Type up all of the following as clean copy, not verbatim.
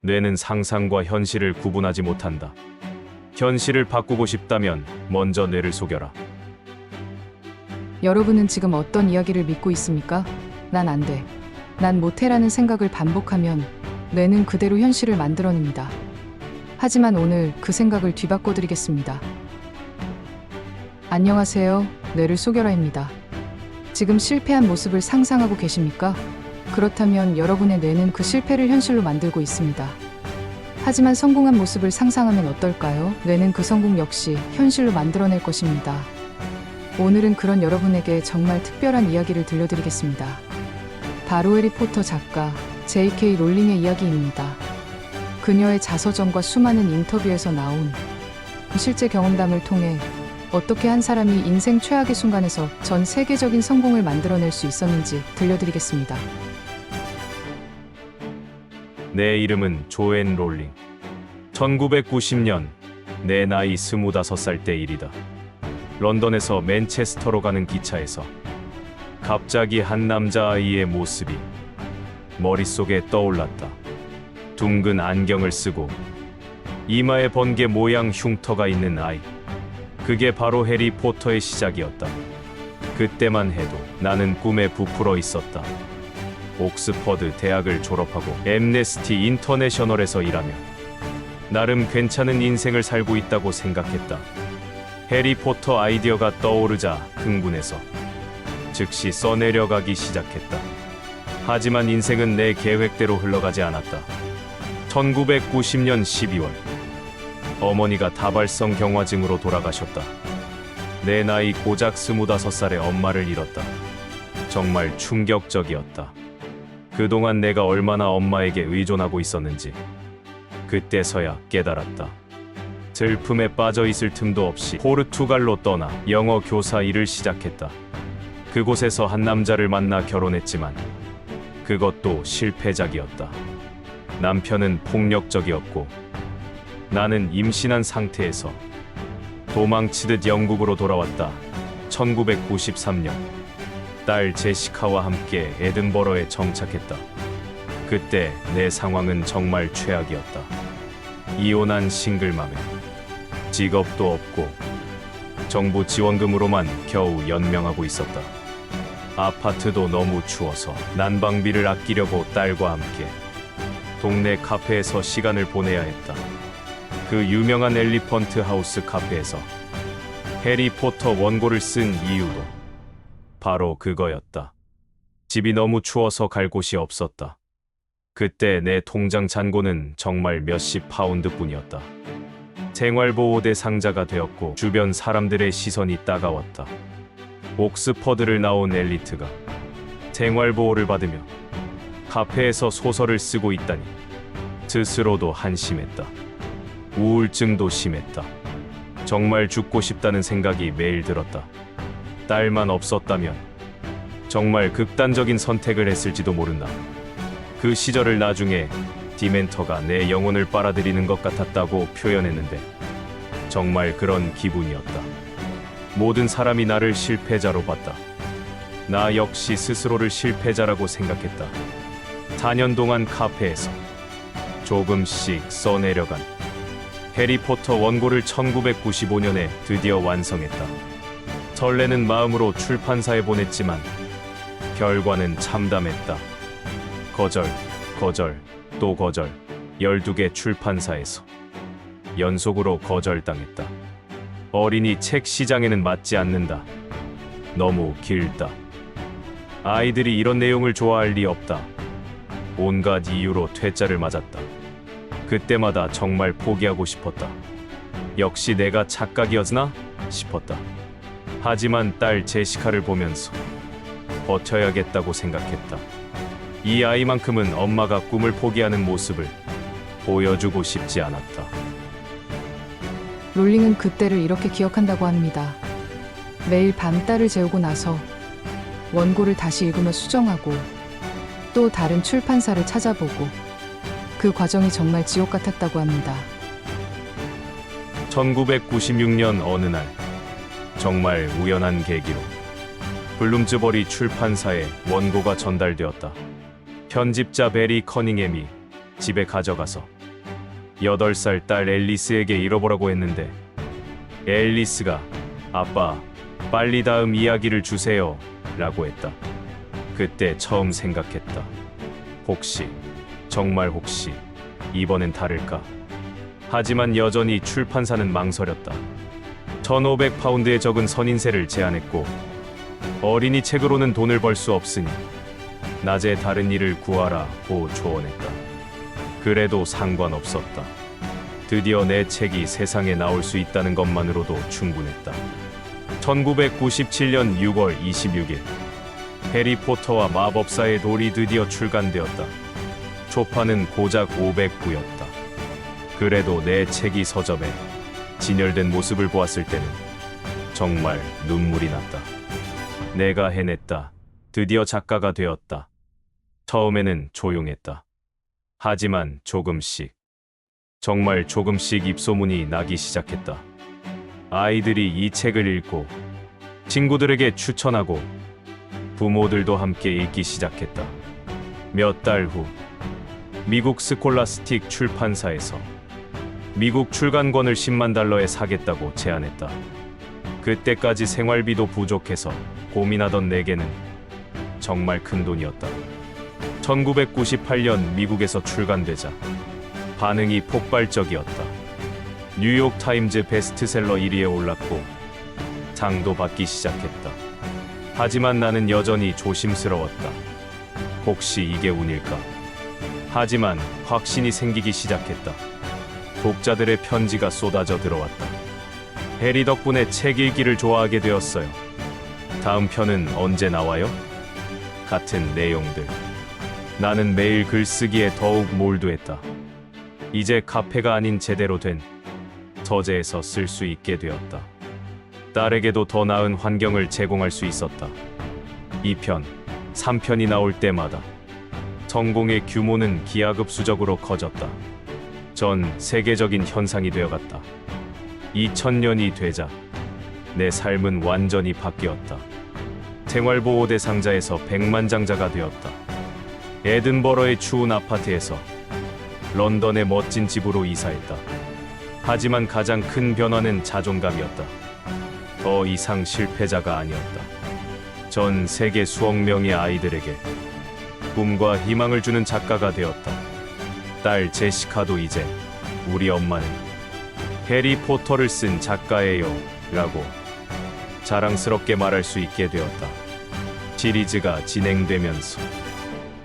뇌는 상상과 현실을 구분하지 못한다. 현실을 바꾸고 싶다면 먼저 뇌를 속여라. 여러분은 지금 어떤 이야기를 믿고 있습니까? 난 안 돼. 난 못해라는 생각을 반복하면 뇌는 그대로 현실을 만들어냅니다. 하지만 오늘 그 생각을 뒤바꿔드리겠습니다. 안녕하세요. 뇌를 속여라입니다. 지금 실패한 모습을 상상하고 계십니까? 그렇다면 여러분의 뇌는 그 실패를 현실로 만들고 있습니다. 하지만 성공한 모습을 상상하면 어떨까요? 뇌는 그 성공 역시 현실로 만들어낼 것입니다. 오늘은 그런 여러분에게 정말 특별한 이야기를 들려드리겠습니다. 바로 해리포터 작가 J.K. 롤링의 이야기입니다. 그녀의 자서전과 수많은 인터뷰에서 나온 실제 경험담을 통해 어떻게 한 사람이 인생 최악의 순간에서 전 세계적인 성공을 만들어낼 수 있었는지 들려드리겠습니다. 내 이름은 조앤 롤링. 1990년 내 나이 25살 때 일이다. 런던에서 맨체스터로 가는 기차에서 갑자기 한 남자아이의 모습이 머릿속에 떠올랐다. 둥근 안경을 쓰고 이마에 번개 모양 흉터가 있는 아이. 그게 바로 해리포터의 시작이었다. 그때만 해도 나는 꿈에 부풀어 있었다. 옥스퍼드 대학을 졸업하고 앰네스티 인터내셔널에서 일하며 나름 괜찮은 인생을 살고 있다고 생각했다. 해리포터 아이디어가 떠오르자 흥분해서 즉시 써내려가기 시작했다. 하지만 인생은 내 계획대로 흘러가지 않았다. 1990년 12월 어머니가 다발성 경화증으로 돌아가셨다. 내 나이 고작 25살에 엄마를 잃었다. 정말 충격적이었다. 그동안 내가 얼마나 엄마에게 의존하고 있었는지 그때서야 깨달았다. 슬픔에 빠져 있을 틈도 없이 포르투갈로 떠나 영어 교사 일을 시작했다. 그곳에서 한 남자를 만나 결혼했지만 그것도 실패작이었다. 남편은 폭력적이었고 나는 임신한 상태에서 도망치듯 영국으로 돌아왔다. 1993년 딸 제시카와 함께 에든버러에 정착했다. 그때 내 상황은 정말 최악이었다. 이혼한 싱글맘에 직업도 없고 정부 지원금으로만 겨우 연명하고 있었다. 아파트도 너무 추워서 난방비를 아끼려고 딸과 함께 동네 카페에서 시간을 보내야 했다. 그 유명한 엘리펀트 하우스 카페에서 해리포터 원고를 쓴 이유도 바로 그거였다. 집이 너무 추워서 갈 곳이 없었다. 그때 내 통장 잔고는 정말 몇십 파운드뿐이었다. 생활보호 대상자가 되었고 주변 사람들의 시선이 따가웠다. 옥스퍼드를 나온 엘리트가 생활보호를 받으며 카페에서 소설을 쓰고 있다니 스스로도 한심했다. 우울증도 심했다. 정말 죽고 싶다는 생각이 매일 들었다. 딸만 없었다면 정말 극단적인 선택을 했을지도 모른다. 그 시절을 나중에 디멘터가 내 영혼을 빨아들이는 것 같았다고 표현했는데 정말 그런 기분이었다. 모든 사람이 나를 실패자로 봤다. 나 역시 스스로를 실패자라고 생각했다. 4년 동안 카페에서 조금씩 써내려간 해리포터 원고를 1995년에 드디어 완성했다. 설레는 마음으로 출판사에 보냈지만 결과는 참담했다. 거절, 또 거절. 12개 출판사에서 연속으로 거절당했다. 어린이 책 시장에는 맞지 않는다. 너무 길다. 아이들이 이런 내용을 좋아할 리 없다. 온갖 이유로 퇴짜를 맞았다. 그때마다 정말 포기하고 싶었다. 역시 내가 착각이었나 싶었다. 하지만 딸 제시카를 보면서 버텨야겠다고 생각했다. 이 아이만큼은 엄마가 꿈을 포기하는 모습을 보여주고 싶지 않았다. 롤링은 그때를 이렇게 기억한다고 합니다. 매일 밤 딸을 재우고 나서 원고를 다시 읽으며 수정하고 또 다른 출판사를 찾아보고 그 과정이 정말 지옥 같았다고 합니다. 1996년 어느 날 정말 우연한 계기로 블룸즈버리 출판사에 원고가 전달되었다. 편집자 베리 커닝햄이 집에 가져가서 8살 딸 앨리스에게 읽어보라고 했는데 앨리스가 아빠, 빨리 다음 이야기를 주세요 라고 했다. 그때 처음 생각했다. 혹시, 정말 혹시 이번엔 다를까? 하지만 여전히 출판사는 망설였다. 1,500파운드에 적은 선인세를 제안했고 어린이 책으로는 돈을 벌 수 없으니 낮에 다른 일을 구하라고 조언했다. 그래도 상관없었다. 드디어 내 책이 세상에 나올 수 있다는 것만으로도 충분했다. 1997년 6월 26일 해리포터와 마법사의 돌이 드디어 출간되었다. 초판은 고작 500부였다. 그래도 내 책이 서점에 진열된 모습을 보았을 때는 정말 눈물이 났다. 내가 해냈다. 드디어 작가가 되었다. 처음에는 조용했다. 하지만 조금씩, 정말 조금씩 입소문이 나기 시작했다. 아이들이 이 책을 읽고 친구들에게 추천하고 부모들도 함께 읽기 시작했다. 몇 달 후 미국 스콜라스틱 출판사에서 미국 출간권을 10만 달러에 사겠다고 제안했다. 그때까지 생활비도 부족해서 고민하던 내게는 정말 큰 돈이었다. 1998년 미국에서 출간되자 반응이 폭발적이었다. 뉴욕 타임즈 베스트셀러 1위에 올랐고 장도 받기 시작했다. 하지만 나는 여전히 조심스러웠다. 혹시 이게 운일까? 하지만 확신이 생기기 시작했다. 독자들의 편지가 쏟아져 들어왔다. 해리 덕분에 책 읽기를 좋아하게 되었어요. 다음 편은 언제 나와요? 같은 내용들. 나는 매일 글쓰기에 더욱 몰두했다. 이제 카페가 아닌 제대로 된 서재에서 쓸 수 있게 되었다. 딸에게도 더 나은 환경을 제공할 수 있었다. 2편, 3편이 나올 때마다 성공의 규모는 기하급수적으로 커졌다. 전 세계적인 현상이 되어갔다. 2000년이 되자 내 삶은 완전히 바뀌었다. 생활보호 대상자에서 백만장자가 되었다. 에든버러의 추운 아파트에서 런던의 멋진 집으로 이사했다. 하지만 가장 큰 변화는 자존감이었다. 더 이상 실패자가 아니었다. 전 세계 수억 명의 아이들에게 꿈과 희망을 주는 작가가 되었다. 딸 제시카도 이제 우리 엄마는 해리포터를 쓴 작가예요 라고 자랑스럽게 말할 수 있게 되었다. 시리즈가 진행되면서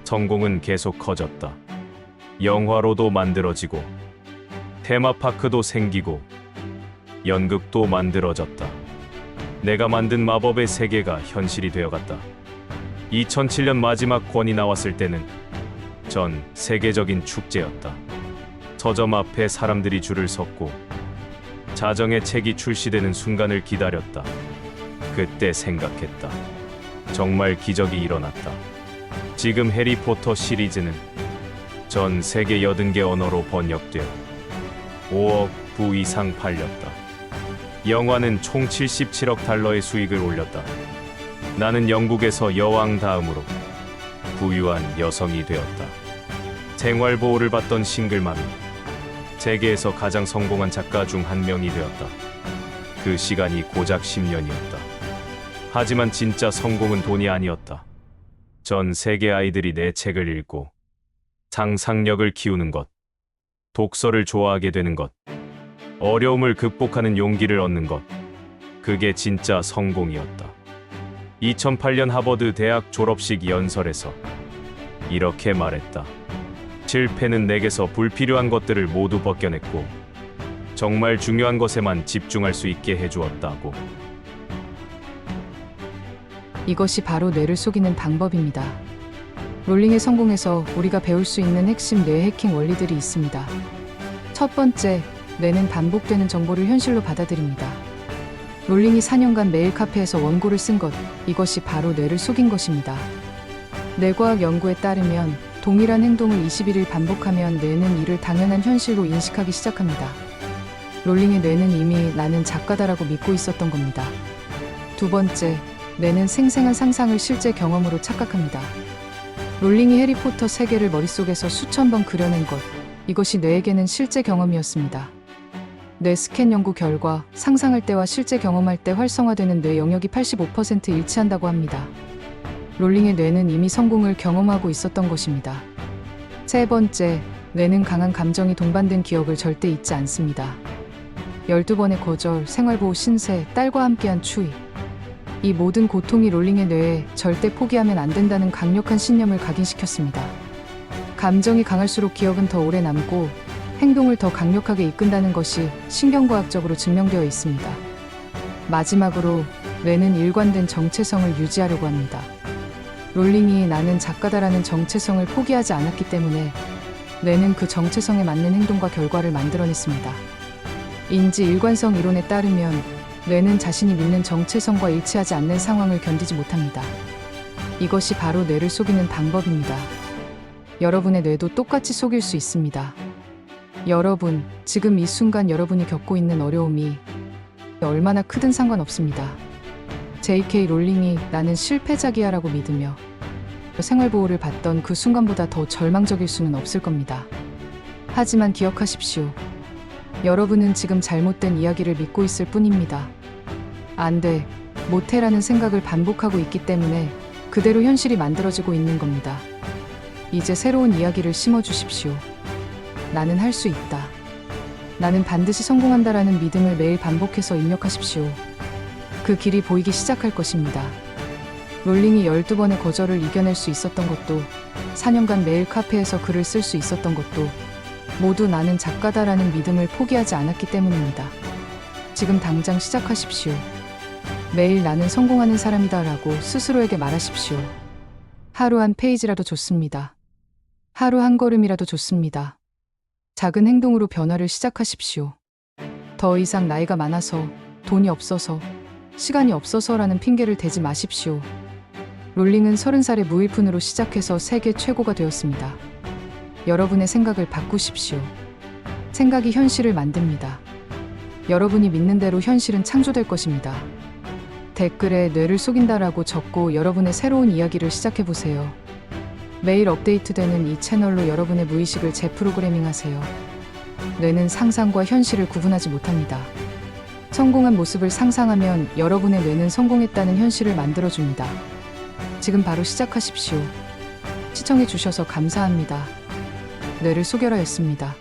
성공은 계속 커졌다. 영화로도 만들어지고 테마파크도 생기고 연극도 만들어졌다. 내가 만든 마법의 세계가 현실이 되어갔다. 2007년 마지막 권이 나왔을 때는 전 세계적인 축제였다. 서점 앞에 사람들이 줄을 섰고 자정의 책이 출시되는 순간을 기다렸다. 그때 생각했다. 정말 기적이 일어났다. 지금 해리포터 시리즈는 전 세계 80개 언어로 번역되어 5억 부 이상 팔렸다. 영화는 총 77억 달러의 수익을 올렸다. 나는 영국에서 여왕 다음으로 부유한 여성이 되었다. 생활보호를 받던 싱글맘이 세계에서 가장 성공한 작가 중 한 명이 되었다. 그 시간이 고작 10년이었다. 하지만 진짜 성공은 돈이 아니었다. 전 세계 아이들이 내 책을 읽고 상상력을 키우는 것, 독서를 좋아하게 되는 것, 어려움을 극복하는 용기를 얻는 것, 그게 진짜 성공이었다. 2008년 하버드 대학 졸업식 연설에서 이렇게 말했다. 실패는 내게서 불필요한 것들을 모두 벗겨냈고 정말 중요한 것에만 집중할 수 있게 해주었다고. 이것이 바로 뇌를 속이는 방법입니다. 롤링의 성공에서 우리가 배울 수 있는 핵심 뇌 해킹 원리들이 있습니다. 첫 번째, 뇌는 반복되는 정보를 현실로 받아들입니다. 롤링이 4년간 매일 카페에서 원고를 쓴 것, 이것이 바로 뇌를 속인 것입니다. 뇌과학 연구에 따르면 동일한 행동을 21일 반복하면 뇌는 이를 당연한 현실로 인식하기 시작합니다. 롤링의 뇌는 이미 나는 작가다라고 믿고 있었던 겁니다. 두 번째, 뇌는 생생한 상상을 실제 경험으로 착각합니다. 롤링이 해리포터 세계를 머릿속에서 수천 번 그려낸 것. 이것이 뇌에게는 실제 경험이었습니다. 뇌 스캔 연구 결과 상상할 때와 실제 경험할 때 활성화되는 뇌 영역이 85% 일치한다고 합니다. 롤링의 뇌는 이미 성공을 경험하고 있었던 것입니다. 세 번째, 뇌는 강한 감정이 동반된 기억을 절대 잊지 않습니다. 12번의 거절, 생활보호 신세, 딸과 함께한 추위. 이 모든 고통이 롤링의 뇌에 절대 포기하면 안 된다는 강력한 신념을 각인시켰습니다. 감정이 강할수록 기억은 더 오래 남고 행동을 더 강력하게 이끈다는 것이 신경과학적으로 증명되어 있습니다. 마지막으로 뇌는 일관된 정체성을 유지하려고 합니다. 롤링이 나는 작가다라는 정체성을 포기하지 않았기 때문에 뇌는 그 정체성에 맞는 행동과 결과를 만들어냈습니다. 인지 일관성 이론에 따르면 뇌는 자신이 믿는 정체성과 일치하지 않는 상황을 견디지 못합니다. 이것이 바로 뇌를 속이는 방법입니다. 여러분의 뇌도 똑같이 속일 수 있습니다. 여러분, 지금 이 순간 여러분이 겪고 있는 어려움이 얼마나 크든 상관없습니다. J.K. 롤링이 나는 실패작이야라고 믿으며 생활보호를 받던 그 순간보다 더 절망적일 수는 없을 겁니다. 하지만 기억하십시오. 여러분은 지금 잘못된 이야기를 믿고 있을 뿐입니다. 안 돼, 못해라는 생각을 반복하고 있기 때문에 그대로 현실이 만들어지고 있는 겁니다. 이제 새로운 이야기를 심어주십시오. 나는 할 수 있다. 나는 반드시 성공한다라는 믿음을 매일 반복해서 입력하십시오. 그 길이 보이기 시작할 것입니다. 롤링이 12번의 거절을 이겨낼 수 있었던 것도, 4년간 매일 카페에서 글을 쓸 수 있었던 것도 모두 나는 작가다라는 믿음을 포기하지 않았기 때문입니다. 지금 당장 시작하십시오. 매일 나는 성공하는 사람이다라고 스스로에게 말하십시오. 하루 한 페이지라도 좋습니다. 하루 한 걸음이라도 좋습니다. 작은 행동으로 변화를 시작하십시오. 더 이상 나이가 많아서, 돈이 없어서, 시간이 없어서라는 핑계를 대지 마십시오. 롤링은 30살의 무일푼으로 시작해서 세계 최고가 되었습니다. 여러분의 생각을 바꾸십시오. 생각이 현실을 만듭니다. 여러분이 믿는 대로 현실은 창조될 것입니다. 댓글에 뇌를 속인다라고 적고 여러분의 새로운 이야기를 시작해보세요. 매일 업데이트되는 이 채널로 여러분의 무의식을 재프로그래밍하세요. 뇌는 상상과 현실을 구분하지 못합니다. 성공한 모습을 상상하면 여러분의 뇌는 성공했다는 현실을 만들어줍니다. 지금 바로 시작하십시오. 시청해주셔서 감사합니다. 뇌를 속여라였습니다.